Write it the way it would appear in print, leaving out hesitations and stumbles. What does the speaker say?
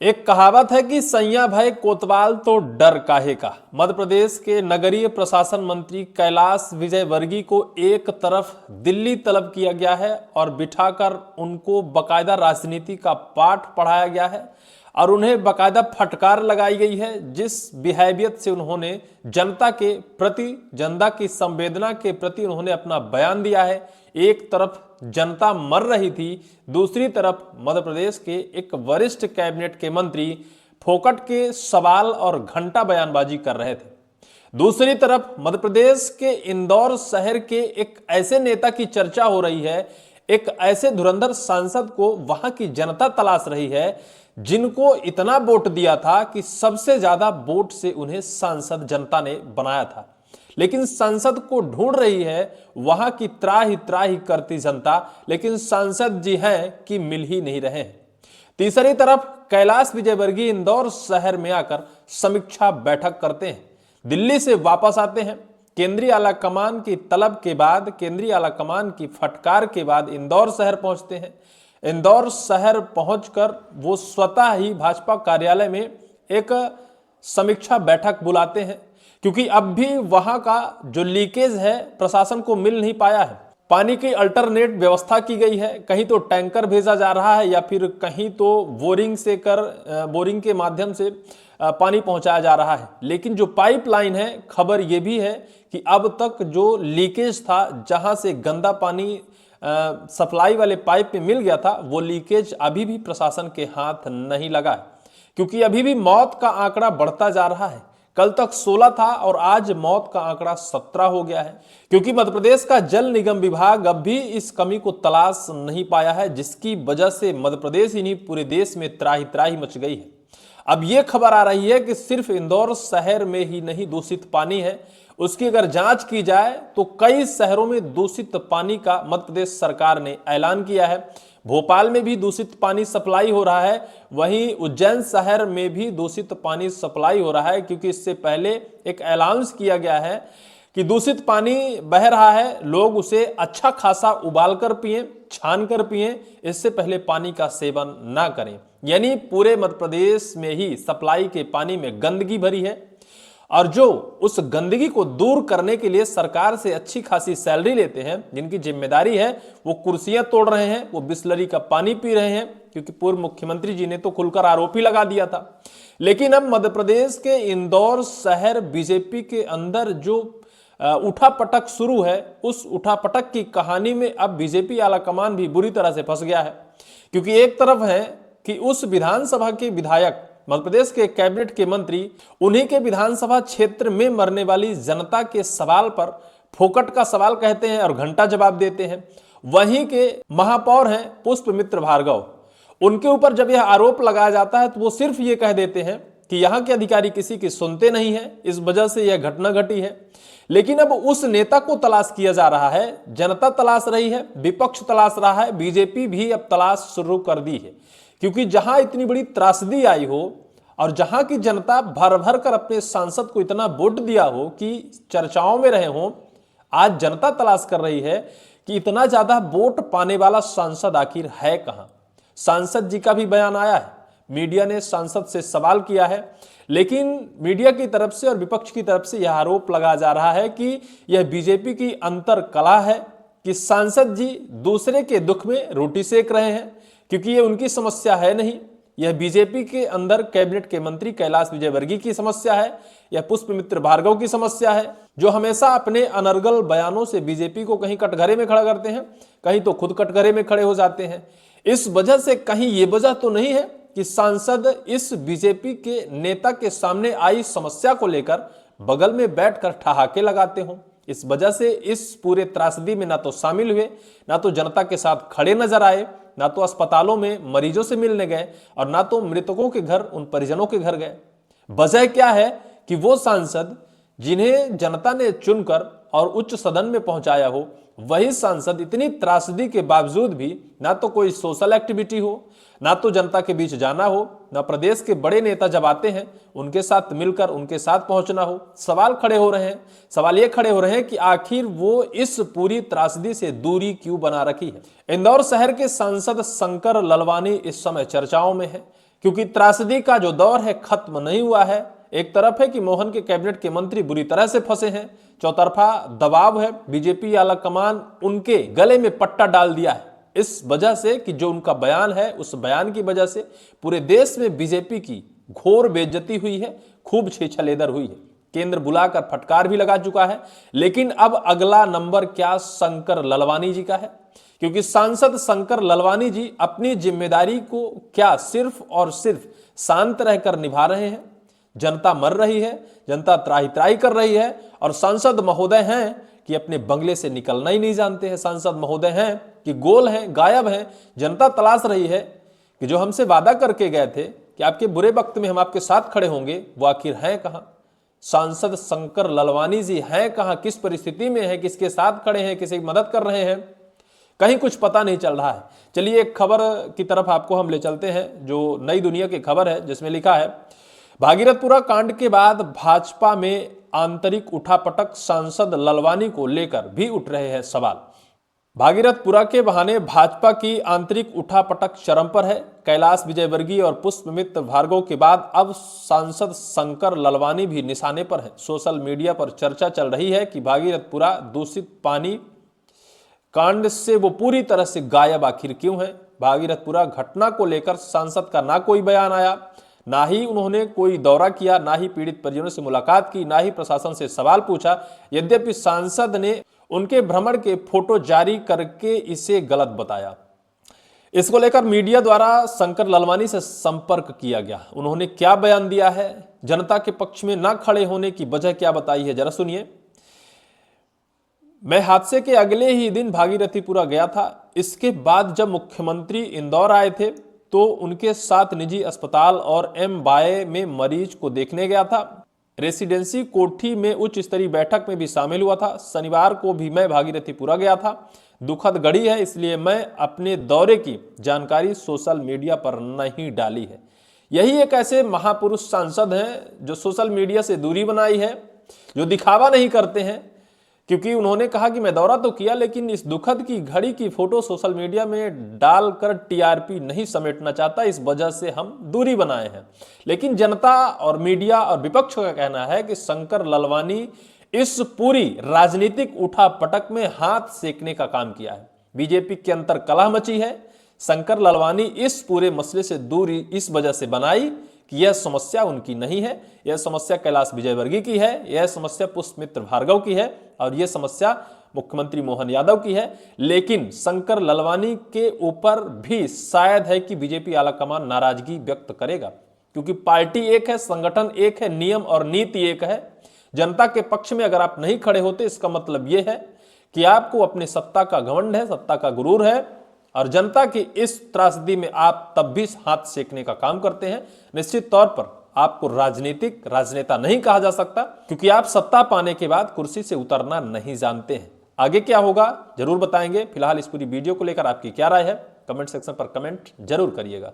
एक कहावत है कि सैया भय कोतवाल तो डर काहे का। मध्य प्रदेश के नगरीय प्रशासन मंत्री कैलाश विजयवर्गीय को एक तरफ दिल्ली तलब किया गया है और बिठाकर उनको बकायदा राजनीति का पाठ पढ़ाया गया है और उन्हें बकायदा फटकार लगाई गई है। जिस बिहेवियत से उन्होंने जनता के प्रति, जनता की संवेदना के प्रति उन्होंने अपना बयान दिया है। एक तरफ जनता मर रही थी, दूसरी तरफ मध्य प्रदेश के एक वरिष्ठ कैबिनेट के मंत्री फोकट के सवाल और घंटा बयानबाजी कर रहे थे। दूसरी तरफ मध्य प्रदेश के इंदौर शहर के एक ऐसे नेता की चर्चा हो रही है, एक ऐसे धुरंधर सांसद को वहां की जनता तलाश रही है जिनको इतना वोट दिया था कि सबसे ज्यादा वोट से उन्हें सांसद जनता ने बनाया था। लेकिन सांसद को ढूंढ रही है वहां की त्राही करती जनता, लेकिन सांसद जी हैं कि मिल ही नहीं रहे हैं। तीसरी तरफ कैलाश विजयवर्गीय इंदौर शहर में आकर समीक्षा बैठक करते हैं, दिल्ली से वापस आते हैं। केंद्रीय आला कमान की तलब के बाद, केंद्रीय आला कमान की फटकार के बाद इंदौर शहर पहुंचते हैं। इंदौर शहर पहुंचकर वो स्वतः ही भाजपा कार्यालय में एक समीक्षा बैठक बुलाते हैं, क्योंकि अब भी वहां का जो लीकेज है प्रशासन को मिल नहीं पाया है। पानी की अल्टरनेट व्यवस्था की गई है, कहीं तो टैंकर भेजा जा रहा है या फिर कहीं तो बोरिंग के माध्यम से पानी पहुंचाया जा रहा है। लेकिन जो पाइपलाइन है, खबर यह भी है कि अब तक जो लीकेज था, जहां से गंदा पानी सप्लाई वाले पाइप में मिल गया था, वो लीकेज अभी भी प्रशासन के हाथ नहीं लगा है, क्योंकि अभी भी मौत का आंकड़ा बढ़ता जा रहा है। कल तक 16 था और आज मौत का आंकड़ा 17 हो गया है, क्योंकि मध्य प्रदेश का जल निगम विभाग अब भी इस कमी को तलाश नहीं पाया है, जिसकी वजह से मध्य प्रदेश ही नहीं पूरे देश में त्राही मच गई है। अब यह खबर आ रही है कि सिर्फ इंदौर शहर में ही नहीं दूषित पानी है, उसकी अगर जांच की जाए तो कई शहरों में दूषित पानी का मध्य प्रदेश सरकार ने ऐलान किया है। भोपाल में भी दूषित पानी सप्लाई हो रहा है, वहीं उज्जैन शहर में भी दूषित पानी सप्लाई हो रहा है, क्योंकि इससे पहले एक अनाउंस किया गया है कि दूषित पानी बह रहा है, लोग उसे अच्छा खासा उबाल कर पिएं, छान कर पिएं, इससे पहले पानी का सेवन ना करें। यानी पूरे मध्य प्रदेश में ही सप्लाई के पानी में गंदगी भरी है और जो उस गंदगी को दूर करने के लिए सरकार से अच्छी खासी सैलरी लेते हैं, जिनकी जिम्मेदारी है, वो कुर्सियां तोड़ रहे हैं, वो बिस्लरी का पानी पी रहे हैं, क्योंकि पूर्व मुख्यमंत्री जी ने तो खुलकर आरोप ही लगा दिया था। लेकिन अब मध्य प्रदेश के इंदौर शहर बीजेपी के अंदर जो उठापटक शुरू है, उस उठापटक की कहानी में अब बीजेपी आला कमान भी बुरी तरह से फंस गया है। क्योंकि एक तरफ है कि उस विधानसभा के विधायक, मध्य प्रदेश के कैबिनेट के मंत्री, उन्हीं के विधानसभा क्षेत्र में मरने वाली जनता के सवाल पर फोकट का सवाल कहते हैं और घंटा जवाब देते हैं। वहीं के महापौर हैं पुष्पमित्र भार्गव, उनके ऊपर जब यह आरोप लगाया जाता है तो वो सिर्फ ये कह देते हैं कि यहाँ के अधिकारी किसी की सुनते नहीं है, इस वजह से यह घटना घटी है। लेकिन अब उस नेता को तलाश किया जा रहा है, जनता तलाश रही है, विपक्ष तलाश रहा है, बीजेपी भी अब तलाश शुरू कर दी है। क्योंकि जहां इतनी बड़ी त्रासदी आई हो और जहां की जनता भर भर कर अपने सांसद को इतना वोट दिया हो कि चर्चाओं में रहे हो, आज जनता तलाश कर रही है कि इतना ज्यादा वोट पाने वाला सांसद आखिर है कहां। सांसद जी का भी बयान आया है, मीडिया ने सांसद से सवाल किया है, लेकिन मीडिया की तरफ से और विपक्ष की तरफ से यह आरोप लगाया जा रहा है कि यह बीजेपी की अंतर कला है कि सांसद जी दूसरे के दुख में रोटी सेक रहे हैं, क्योंकि यह उनकी समस्या है नहीं, यह बीजेपी के अंदर कैबिनेट के मंत्री कैलाश विजयवर्गीय की समस्या है, यह पुष्पमित्र भार्गव की समस्या है, जो हमेशा अपने अनर्गल बयानों से बीजेपी को कहीं कटघरे में खड़ा करते हैं, कहीं तो खुद कटघरे में खड़े हो जाते हैं। इस वजह से कहीं ये वजह तो नहीं है कि सांसद इस बीजेपी के नेता के सामने आई समस्या को लेकर बगल में बैठकर ठहाके लगाते हों। इस वजह से इस पूरे त्रासदी में ना तो शामिल हुए, ना तो जनता के साथ खड़े नजर आए, ना तो अस्पतालों में मरीजों से मिलने गए और ना तो मृतकों के घर, उन परिजनों के घर गए। वजह क्या है कि वो सांसद जिन्हें जनता ने चुनकर और उच्च सदन में पहुंचाया हो, वही सांसद इतनी त्रासदी के बावजूद भी ना तो कोई सोशल एक्टिविटी हो, ना तो जनता के बीच जाना हो, ना प्रदेश के बड़े नेता जब आते हैं उनके साथ मिलकर उनके साथ पहुंचना हो। सवाल ये खड़े हो रहे हैं कि आखिर वो इस पूरी त्रासदी से दूरी क्यों बना रखी है। इंदौर शहर के सांसद शंकर ललवानी इस समय चर्चाओं में है, क्योंकि त्रासदी का जो दौर है खत्म नहीं हुआ है। एक तरफ है कि मोहन के कैबिनेट के मंत्री बुरी तरह से फंसे हैं, चौतरफा दबाव है, बीजेपी आला कमान उनके गले में पट्टा डाल दिया है। इस वजह से कि जो उनका बयान है, उस बयान की वजह से पूरे देश में बीजेपी की घोर बेइज्जती हुई है, खूब छेछलेदर हुई है। केंद्र बुलाकर फटकार भी लगा चुका है। लेकिन अब अगला नंबर क्या शंकर ललवानी जी का है, क्योंकि सांसद शंकर ललवानी जी अपनी जिम्मेदारी को क्या सिर्फ और सिर्फ शांत रहकर निभा रहे हैं। जनता मर रही है, जनता त्राही त्राही कर रही है, और सांसद महोदय हैं कि अपने बंगले से निकलना ही नहीं जानते हैं। सांसद महोदय हैं कि गोल हैं, गायब हैं। जनता तलाश रही है कि जो हमसे वादा करके गए थे कि आपके बुरे वक्त में हम आपके साथ खड़े होंगे, वो आखिर हैं कहां। सांसद शंकर ललवानी जी हैं कहां, किस परिस्थिति में है, किसके साथ खड़े हैं, किसी की मदद कर रहे हैं, कहीं कुछ पता नहीं चल रहा है। चलिए एक खबर की तरफ आपको हम ले चलते हैं, जो नई दुनिया की खबर है, जिसमें लिखा है भागीरथपुरा कांड के बाद भाजपा में आंतरिक उठापटक, सांसद ललवानी को लेकर भी उठ रहे हैं सवाल। भागीरथपुरा के बहाने भाजपा की आंतरिक उठापटक चरम पर है। कैलाश विजयवर्गीय और पुष्पमित्र भार्गव के बाद अब सांसद शंकर ललवानी भी निशाने पर है। सोशल मीडिया पर चर्चा चल रही है कि भागीरथपुरा दूषित पानी कांड से वो पूरी तरह से गायब आखिर क्यों है। भागीरथपुरा घटना को लेकर सांसद का ना कोई बयान आया, ना ही उन्होंने कोई दौरा किया, ना ही पीड़ित परिजनों से मुलाकात की, ना ही प्रशासन से सवाल पूछा। यद्यपि सांसद ने उनके भ्रमण के फोटो जारी करके इसे गलत बताया। इसको लेकर मीडिया द्वारा शंकर ललवानी से संपर्क किया गया। उन्होंने क्या बयान दिया है, जनता के पक्ष में ना खड़े होने की वजह क्या बताई है, जरा सुनिए। मैं हादसे के अगले ही दिन भागीरथीपुरा गया था। इसके बाद जब मुख्यमंत्री इंदौर आए थे तो उनके साथ निजी अस्पताल और एम-बाय में मरीज को देखने गया था। रेसिडेंसी कोठी में उच्च स्तरीय बैठक में भी शामिल हुआ था। शनिवार को भी मैं भागीरथीपुरा गया था। दुखद घड़ी है, इसलिए मैं अपने दौरे की जानकारी सोशल मीडिया पर नहीं डाली है। यही एक ऐसे महापुरुष सांसद हैं जो सोशल मीडिया से दूरी बनाई है, जो दिखावा नहीं करते हैं, क्योंकि उन्होंने कहा कि मैं दौरा तो किया लेकिन इस दुखद की घड़ी की फोटो सोशल मीडिया में डालकर टीआरपी नहीं समेटना चाहता, इस वजह से हम दूरी बनाए हैं। लेकिन जनता और मीडिया और विपक्ष का कहना है कि शंकर ललवानी इस पूरी राजनीतिक उठापटक में हाथ सेकने का काम किया है। बीजेपी के अंतर कलह मची है। शंकर ललवानी इस पूरे मसले से दूरी इस वजह से बनाई कि यह समस्या उनकी नहीं है, यह समस्या कैलाश विजयवर्गीय की है, यह समस्या पुष्पमित्र भार्गव की है, और यह समस्या मुख्यमंत्री मोहन यादव की है। लेकिन शंकर ललवानी के ऊपर भी शायद है कि बीजेपी आलाकमान नाराजगी व्यक्त करेगा, क्योंकि पार्टी एक है, संगठन एक है, नियम और नीति एक है। जनता के पक्ष में अगर आप नहीं खड़े होते, इसका मतलब यह है कि आपको अपने सत्ता का घमंड है, सत्ता का गुरूर है, और जनता की इस त्रासदी में आप तब भी हाथ सेकने का काम करते हैं। निश्चित तौर पर आपको राजनीतिक राजनेता नहीं कहा जा सकता, क्योंकि आप सत्ता पाने के बाद कुर्सी से उतरना नहीं जानते हैं। आगे क्या होगा जरूर बताएंगे। फिलहाल इस पूरी वीडियो को लेकर आपकी क्या राय है, कमेंट सेक्शन पर कमेंट जरूर करिएगा।